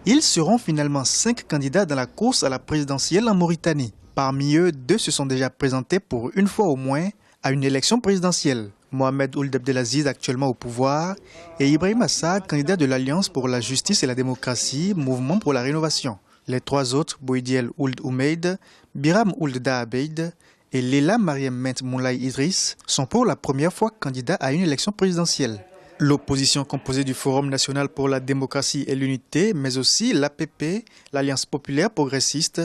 Ils seront finalement 5 candidats dans la course à la présidentielle en Mauritanie. Parmi eux, 2 se sont déjà présentés pour une fois au moins à une élection présidentielle. Mohamed Ould Abdelaziz, actuellement au pouvoir, et Ibrahim Assad, candidat de l'Alliance pour la justice et la démocratie, mouvement pour la rénovation. Les 3 autres, Bouidiel Ould Oumeid, Biram Ould Daabeid et Leila Mariam Ment Moulay Idriss, sont pour la première fois candidats à une élection présidentielle. L'opposition composée du Forum national pour la démocratie et l'unité, mais aussi l'APP, l'Alliance populaire progressiste,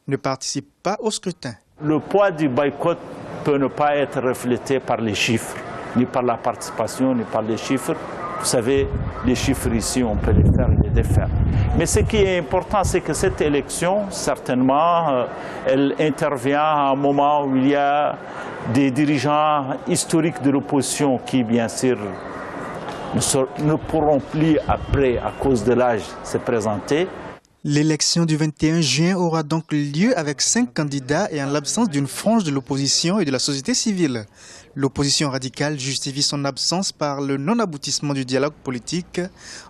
ne participe pas au scrutin. Le poids du boycott peut ne pas être reflété par les chiffres, ni par la participation, ni par les chiffres. Vous savez, les chiffres ici, on peut les faire et les défaire. Mais ce qui est important, c'est que cette élection, certainement, elle intervient à un moment où il y a des dirigeants historiques de l'opposition qui, bien sûr, ne pourront plus, après, à cause de l'âge, se présenter. L'élection du 21 juin aura donc lieu avec 5 candidats et en l'absence d'une frange de l'opposition et de la société civile. L'opposition radicale justifie son absence par le non-aboutissement du dialogue politique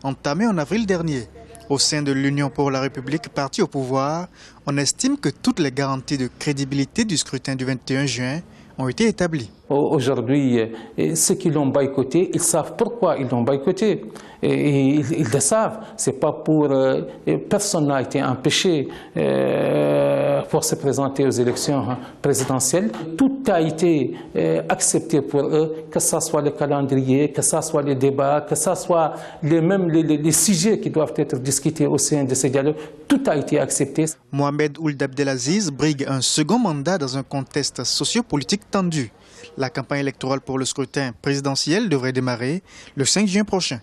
entamé en avril dernier. Au sein de l'Union pour la République, parti au pouvoir, on estime que toutes les garanties de crédibilité du scrutin du 21 juin ont été établies. Aujourd'hui, ceux qui l'ont boycotté, ils savent pourquoi ils l'ont boycotté. Et ils le savent. C'est pas pour... personne n'a été empêché pour se présenter aux élections présidentielles. Tout a été accepté pour eux, que ce soit le calendrier, que ce soit les débats, que ce soit les sujets qui doivent être discutés au sein de ces dialogues. Tout a été accepté. Mohamed Ould Abdelaziz brigue un second mandat dans un contexte sociopolitique tendu. La campagne électorale pour le scrutin présidentiel devrait démarrer le 5 juin prochain.